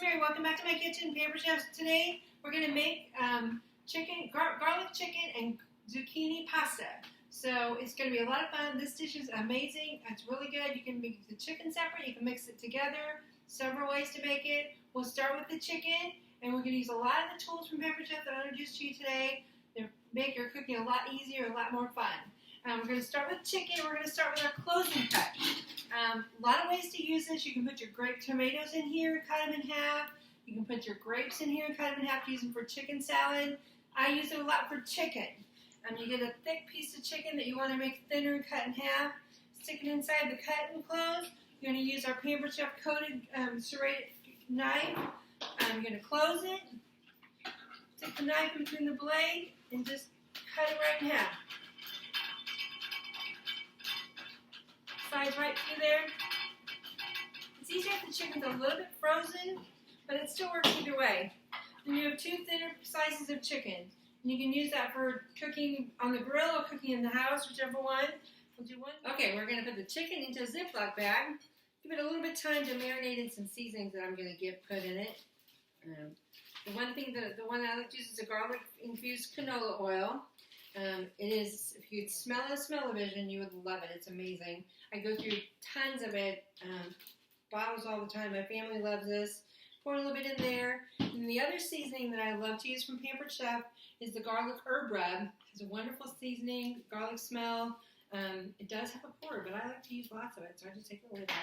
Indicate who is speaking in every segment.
Speaker 1: Terry. Welcome back to my kitchen, Pampered Chef. Today we're going to make garlic chicken and zucchini pasta. So it's going to be a lot of fun. This dish is amazing. It's really good. You can make the chicken separate. You can mix it together. Several ways to make it. We'll start with the chicken, and we're going to use a lot of the tools from Pampered Chef that I introduced to you today to make your cooking a lot easier, a lot more fun. We're going to start with chicken. We're going to start with our closing cut. A lot of ways to use this. You can put your grape tomatoes in here, cut them in half. You can put your grapes in here and cut them in half to use them for chicken salad. I use it a lot for chicken. You get a thick piece of chicken that you want to make thinner and cut in half. Stick it inside the cut and close. You're going to use our Pampered Chef coated serrated knife. You're going to close it. Stick the knife between the blade and just cut it right in half. Sides right through there. It's easier if the chicken's a little bit frozen, but it still works either way. And you have two thinner slices of chicken. And you can use that for cooking on the grill or cooking in the house, whichever one. We'll do one. Okay, we're going to put the chicken into a Ziploc bag. Give it a little bit of time to marinate in some seasonings that I'm going to put in it. The one I like to use is a garlic infused canola oil. It is, if you could smell a smell-o-vision, you would love it. It's amazing. I go through tons of it, bottles all the time. My family loves this. Pour a little bit in there. And the other seasoning that I love to use from Pampered Chef is the garlic herb rub. It has a wonderful seasoning, garlic smell. It does have a pour, but I like to use lots of it, so I just take a little bit.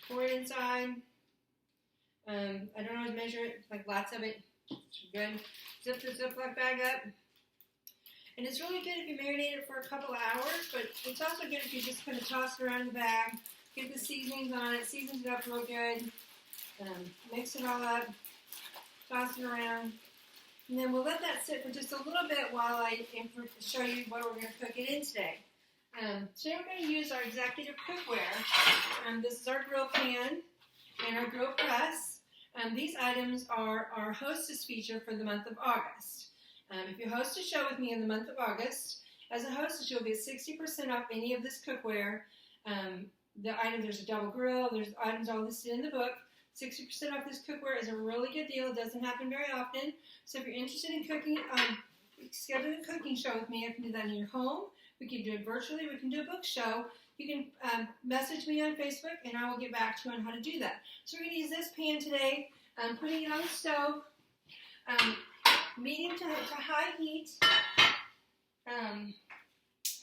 Speaker 1: Pour it inside. I don't always measure it, like lots of it. Good. Zip the Ziploc bag up. And it's really good if you marinate it for a couple of hours, but it's also good if you just kind of toss it around the bag, get the seasonings on it, seasons it up real good, mix it all up, toss it around, and then we'll let that sit for just a little bit while I show you what we're going to cook it in today. Today we're going to use our executive cookware. This is our grill pan and our grill press. These items are our hostess feature for the month of August. If you host a show with me in the month of August, as a hostess, you'll get 60% off any of this cookware. There's a double grill, there's items all listed in the book. 60% off this cookware is a really good deal. It doesn't happen very often. So if you're interested in cooking, schedule a cooking show with me. I can do that in your home. We can do it virtually. We can do a book show. You can message me on Facebook, and I will get back to you on how to do that. So we're going to use this pan today. I'm putting it on the stove. Medium to high heat,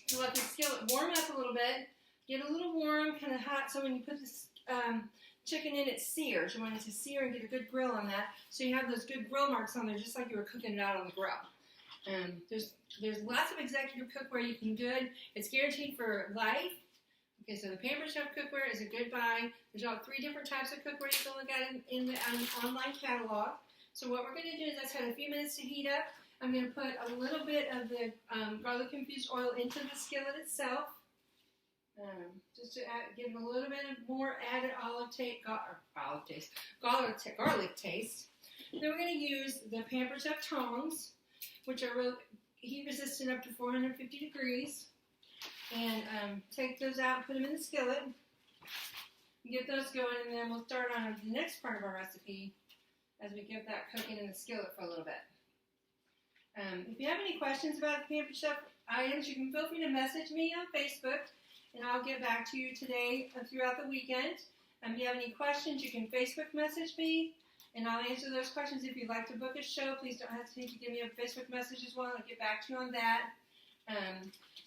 Speaker 1: to let the skillet warm up a little bit, get a little warm, kind of hot, so when you put this chicken in, it sears. You want it to sear and get a good grill on that, so you have those good grill marks on there, just like you were cooking it out on the grill. There's lots of executive cookware you can do. It's guaranteed for life. Okay, so the Pampered Chef cookware is a good buy. There's all 3 different types of cookware you can look at in the online catalog. So what we're going to do is let's have a few minutes to heat up. I'm going to put a little bit of the garlic infused oil into the skillet itself, just to give it a little bit of more added garlic taste. Then we're going to use the Pampered Chef tongs, which are real heat resistant up to 450 degrees, and take those out and put them in the skillet. Get those going, and then we'll start on the next part of our recipe as we get that cooking in the skillet for a little bit. If you have any questions about the Pampered Chef items, you can feel free to message me on Facebook, and I'll get back to you today throughout the weekend. If you have any questions, you can Facebook message me, and I'll answer those questions. If you'd like to book a show, please don't hesitate to give me a Facebook message as well, and I'll get back to you on that.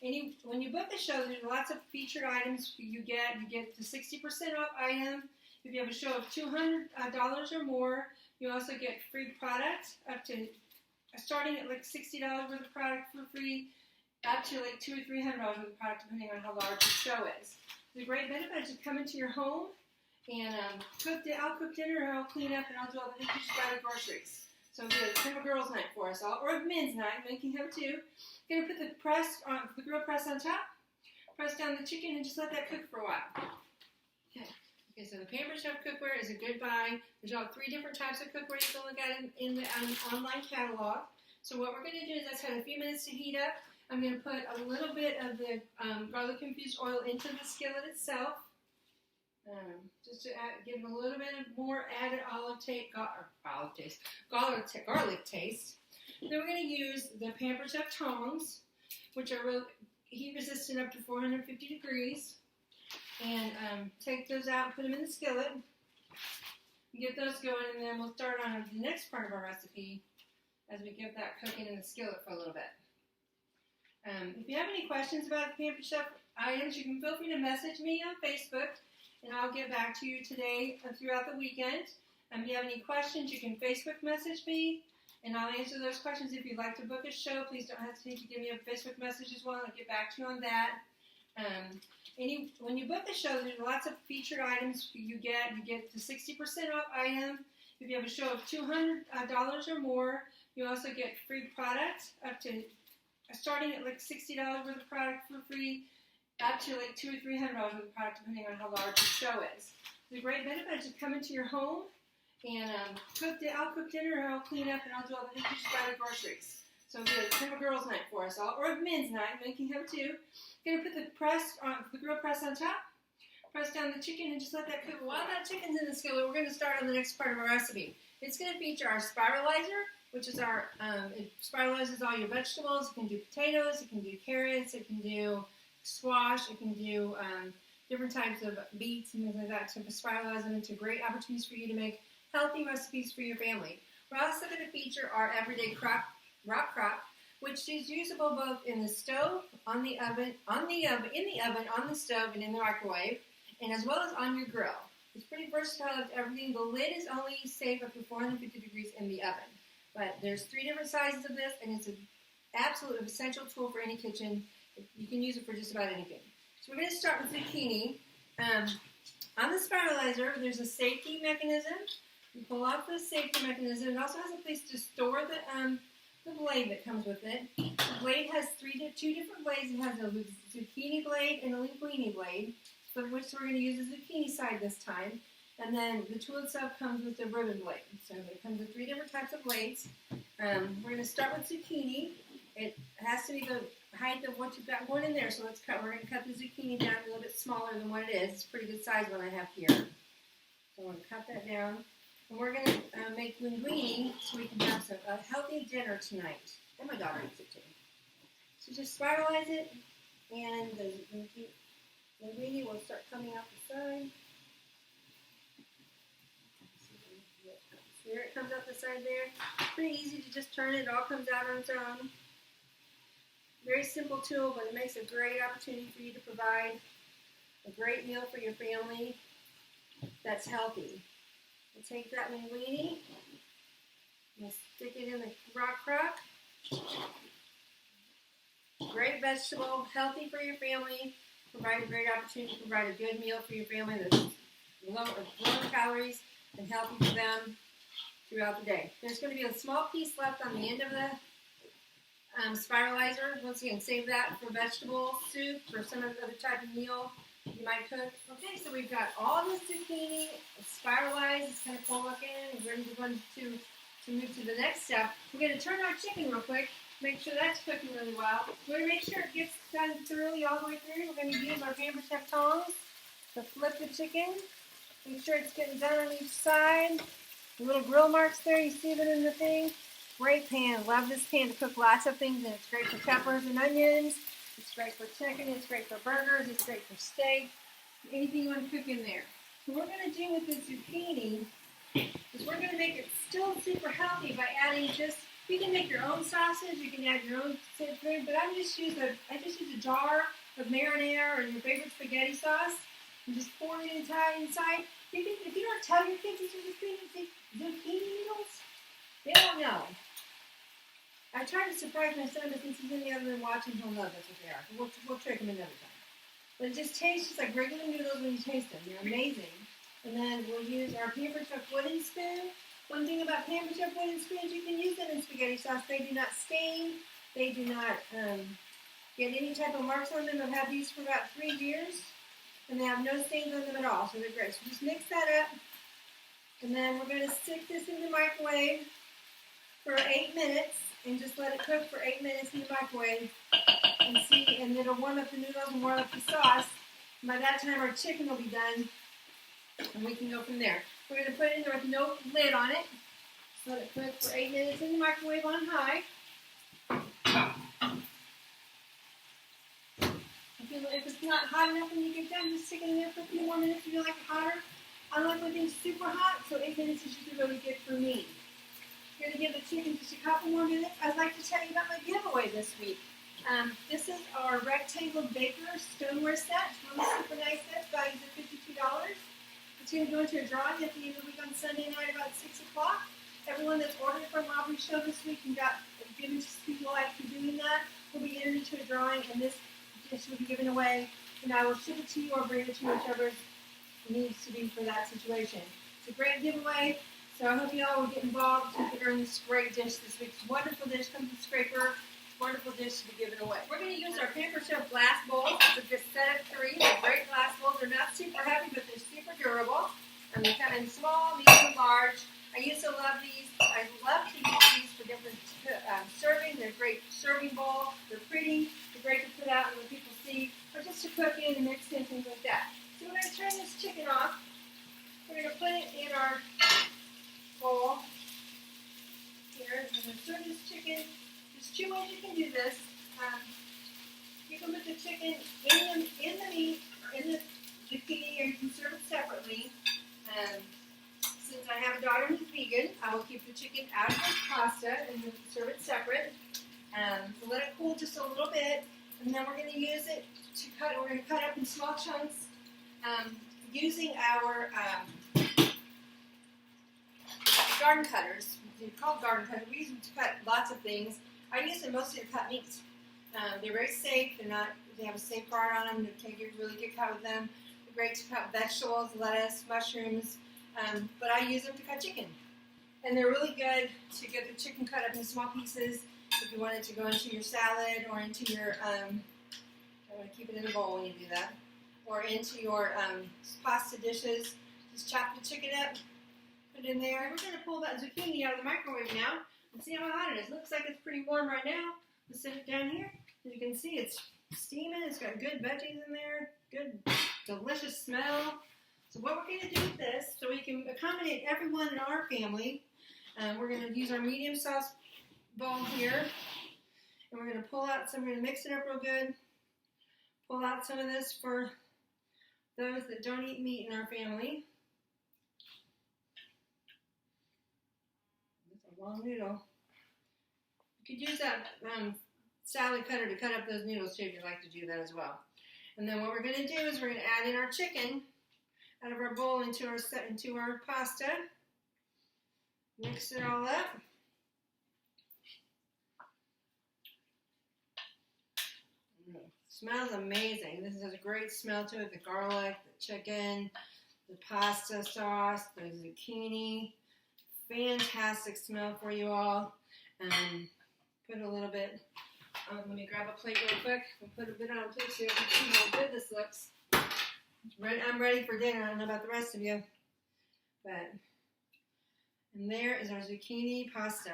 Speaker 1: When you book a show, there's lots of featured items you get. You get the 60% off item. If you have a show of $200 or more, you also get free product up to starting at like $60 worth of product for free, up to like $200 or $300 worth of product, depending on how large the show is. The great benefit is to come into your home and I'll cook dinner, and I'll clean up, and I'll do all the dishes, buy the groceries. So it's kind of a girls' night for us all, or a men's night. Men can have it too. You're gonna put the grill press on top, press down the chicken, and just let that cook for a while. Okay, so the Pampered Chef cookware is a good buy. There's all 3 different types of cookware you can look at in the online catalog. So what we're going to do is let's have a few minutes to heat up. I'm going to put a little bit of the garlic infused oil into the skillet itself. just to give them a little bit of more added garlic taste. Then we're going to use the Pampered Chef tongs, which are real heat resistant up to 450 degrees. And take those out and put them in the skillet. Get those going, and then we'll start on the next part of our recipe as we get that cooking in the skillet for a little bit. If you have any questions about the Pampered Chef items, you can feel free to message me on Facebook, and I'll get back to you today throughout the weekend. If you have any questions, you can Facebook message me, and I'll answer those questions. If you'd like to book a show, please don't hesitate to give me a Facebook message as well. I'll get back to you on that. When you book a show, there's lots of featured items you get. You get the 60% off item. If you have a show of $200 or more, you also get free products up to starting at like $60 worth of product for free, up to like $200 or $300 worth of product, depending on how large the show is. The great benefit is to come into your home and I'll cook dinner, and I'll clean up, and I'll do all the dishes, buy the groceries. So it'll be kind of a girls' night for us all, or a men's night. Men can have it too. Gonna put the grill press on top, press down the chicken, and just let that cook. While that chicken's in the skillet, we're gonna start on the next part of our recipe. It's gonna feature our spiralizer, which is it spiralizes all your vegetables. It can do potatoes, it can do carrots, it can do squash, it can do different types of beets and things like that to spiralize them into great opportunities for you to make healthy recipes for your family. We're also gonna feature our everyday rock crop, which is usable both in the stove, in the oven, on the stove, and in the microwave, and as well as on your grill. It's pretty versatile with everything. The lid is only safe up to 450 degrees in the oven. But there's 3 different sizes of this, and it's an absolute essential tool for any kitchen. You can use it for just about anything. So we're going to start with zucchini. On the spiralizer, there's a safety mechanism. You pull off the safety mechanism. It also has a place to store the blade that comes with it. The blade has 2 different blades. It has a zucchini blade and a linguine blade, for which we're going to use the zucchini side this time. And then the tool itself comes with the ribbon blade. So it comes with 3 different types of blades. We're going to start with zucchini. It has to be the height of what you've got going in there. So let's cut. We're going to cut the zucchini down a little bit smaller than what it is. It's a pretty good size one I have here. So I'm going to cut that down. And we're going to make linguine so we can have a healthy dinner tonight. And my daughter eats it too. So just spiralize it, and the linguine will start coming out the side. There it comes out the side there. Pretty easy to just turn it. It all comes out on its own. Very simple tool, but it makes a great opportunity for you to provide a great meal for your family that's healthy. We'll take that linguine and stick it in the rock crock. Great vegetable, healthy for your family. Provide a great opportunity to provide a good meal for your family that's low calories and healthy for them throughout the day. There's going to be a small piece left on the end of the spiralizer. Once again, save that for vegetable soup or some other type of meal you might cook. Okay, so we've got all this zucchini spiralized. It's kind of cool looking. We're ready to move to the next step. We're going to turn our chicken real quick. Make sure that's cooking really well. We're going to make sure it gets done thoroughly all the way through. We're going to use our Pampered Chef tongs to flip the chicken. Make sure it's getting done on each side. The little grill marks there, you see them in the thing. Great pan. Love this pan to cook lots of things, and it's great for peppers and onions. It's great for chicken. It's great for burgers. It's great for steak. Anything you want to cook in there. So what we're going to do with the zucchini is we're going to make it still super healthy by adding you can make your own sausage. You can add your own food, but I just use a jar of marinara or your favorite spaghetti sauce and just pour it inside. If you don't tell your kids it's zucchini noodles, they don't know. I try to surprise my son, but since he's in the other room watching, he'll know that's what they are. We'll trick him another time. But it just tastes just like regular noodles when you taste them. They're amazing. And then we'll use our Pampered Chef wooden spoon. One thing about Pampered Chef wooden spoons, you can use them in spaghetti sauce. They do not stain. They do not get any type of marks on them. I've had these for about 3 years, and they have no stains on them at all. So they're great. So just mix that up. And then we're going to stick this in the microwave for 8 minutes. And just let it cook for 8 minutes in the microwave and it'll warm up the noodles and warm up the sauce. And by that time, our chicken will be done. And we can go from there. We're going to put it in there with no lid on it. So let it cook for 8 minutes in the microwave on high. If it's not hot enough when you get done, just stick it in there for a few more minutes if you like it hotter. I like when things super hot, so 8 minutes is usually really good for me. I'm going to give the chicken just a couple more minutes. I'd like to tell you about my giveaway this week. This is our rectangle baker stoneware set. It's really super nice set. Values at $52. It's going to go into a drawing at the end of the week on Sunday night about 6 o'clock. Everyone that's ordered from Aubrey's show this week and got given to people like for doing that will be entered into a drawing, and this dish will be given away, and I will ship it to you or bring it to you, whichever needs to be for that situation. It's a great giveaway, so I hope you all will get involved and earn this great dish this week. It's a wonderful dish, comes with scraper. It's a wonderful dish to be given away. We're going to use our Pampered Chef glass bowls. It's a good set of 3. They're great glass bowls. They're not super heavy, but they're super durable. And they come in small, medium, large. I used to love these. I love to use these for different serving. They're a great serving bowl. They're pretty. They're great to put out and let people see, or just to cook in and mix in, things like that. So we're going to turn this chicken off. We're going to put it in our bowl here. I'm going to serve this chicken. There's 2 ways you can do this. You can put the chicken in the meat, or in the zucchini, or you can serve it separately. Since I have a daughter who's vegan, I will keep the chicken out of the pasta and serve it separate. So let it cool just a little bit, and then we're going to use it to cut. We're going to cut up in small chunks using our garden cutters. They're called garden cutters. We use them to cut lots of things. I use them mostly to cut meat. They're very safe. They have a safeguard on them to take a really good cut with them. They're great to cut vegetables, lettuce, mushrooms. But I use them to cut chicken. And they're really good to get the chicken cut up in small pieces if you want it to go into your salad or into your, I want to keep it in a bowl when you do that, or into your pasta dishes. Just chop the chicken up, put it in there. We're going to pull that zucchini out of the microwave now and see how hot it is. Looks like it's pretty warm right now. Let's set it down here. As you can see, it's steaming. It's got good veggies in there, good, delicious smell. So what we're going to do with this, so we can accommodate everyone in our family, we're going to use our medium sauce bowl here, and we're going to pull out some, we're going to mix it up real good, pull out some of this for those that don't eat meat in our family. It's a long noodle. You could use that salad cutter to cut up those noodles too if you'd like to do that as well. And then what we're going to do is we're going to add in our chicken out of our bowl into our pasta. Mix it all up. Smells amazing. This has a great smell to it. The garlic, the chicken, the pasta sauce, the zucchini. Fantastic smell for you all. Put a little bit. Let me grab a plate real quick and put a bit on too so you can see how good this looks. I'm ready for dinner. I don't know about the rest of you. And there is our zucchini pasta.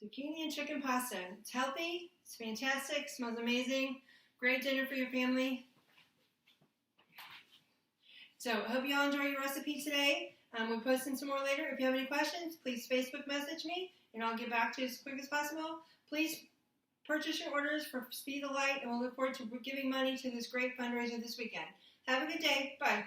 Speaker 1: Zucchini and chicken pasta. It's healthy. It's fantastic. Smells amazing. Great dinner for your family. So I hope you all enjoy your recipe today. We'll post in some more later. If you have any questions, please Facebook message me, and I'll get back to you as quick as possible. Please purchase your orders for Speed the Light, and we'll look forward to giving money to this great fundraiser this weekend. Have a good day. Bye.